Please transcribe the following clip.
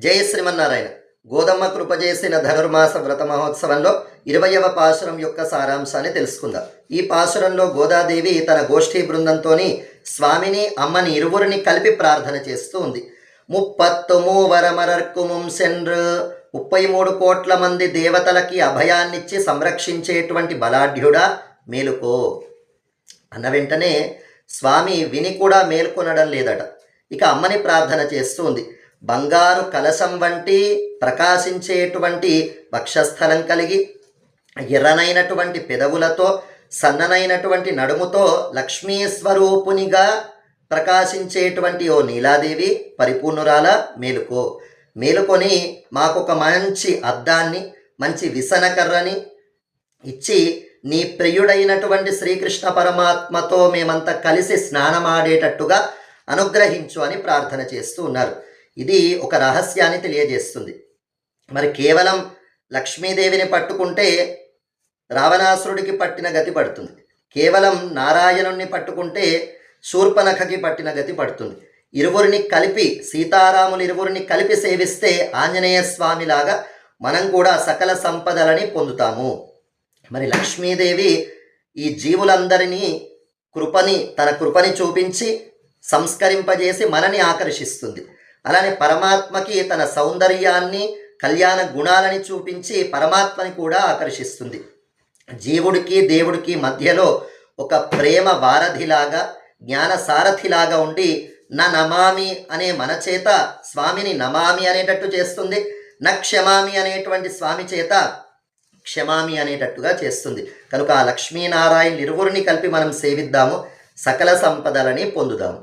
జై శ్రీమన్నారాయణ. గోదమ్మ కృప చేసిన ధనుర్మాస వ్రత మహోత్సవంలో 20వ పాశురం యొక్క సారాంశాన్ని తెలుసుకుందాం. ఈ పాశురంలో గోదాదేవి తన గోష్ఠీ బృందంతోని స్వామిని అమ్మని ఇరువురిని కలిపి ప్రార్థన చేస్తూ ఉంది. 33 కోట్ల మంది దేవతలకి అభయాన్నిచ్చి సంరక్షించేటువంటి బలాఢ్యుడా మేలుకో అన్న వెంటనే స్వామి విని కూడా మేల్కొనడం లేదట. ఇక అమ్మని ప్రార్థన చేస్తూ ఉంది. బంగారు కలశం వంటి ప్రకాశించేటువంటి వక్షస్థలం కలిగి ఎర్రనైనటువంటి పెదవులతో సన్ననైనటువంటి నడుముతో లక్ష్మీ స్వరూపునిగా ప్రకాశించేటువంటి ఓ నీలాదేవి పరిపూర్ణురాల మేలుకో. మేలుకొని మాకొక మంచి అద్దాన్ని మంచి విసనకర్రని ఇచ్చి నీ ప్రియుడైనటువంటి శ్రీకృష్ణ పరమాత్మతో మేమంతా కలిసి స్నానమాడేటట్టుగా అనుగ్రహించు అని ప్రార్థన చేస్తూ ఉన్నారు. ఇది ఒక రహస్యాన్ని తెలియజేస్తుంది. మరి కేవలం లక్ష్మీదేవిని పట్టుకుంటే రావణాసురుడికి పట్టిన గతి పడుతుంది. కేవలం నారాయణుణ్ణి పట్టుకుంటే శూర్పనఖకి పట్టిన గతి పడుతుంది. ఇరువురిని కలిపి సీతారాములు ఇరువురిని కలిపి సేవిస్తే ఆంజనేయ స్వామిలాగా మనం కూడా సకల సంపదలని పొందుతాము. మరి లక్ష్మీదేవి ఈ జీవులందరినీ తన కృపని చూపించి సంస్కరింపజేసి మనని ఆకర్షిస్తుంది. అలానే పరమాత్మకి తన సౌందర్యాన్ని కళ్యాణ గుణాలని చూపించి పరమాత్మని కూడా ఆకర్షిస్తుంది. జీవుడికి దేవుడికి మధ్యలో ఒక ప్రేమ వారధిలాగా జ్ఞాన సారథిలాగా ఉండి నమామి అనే మన చేత స్వామిని నమామి అనేటట్టు చేస్తుంది. క్షమామి అనేటువంటి స్వామి చేత క్షమామి అనేటట్టుగా చేస్తుంది. కనుక ఆ లక్ష్మీనారాయణ ఇరువురిని కలిపి మనం సేవిద్దాము, సకల సంపదలని పొందుదాము.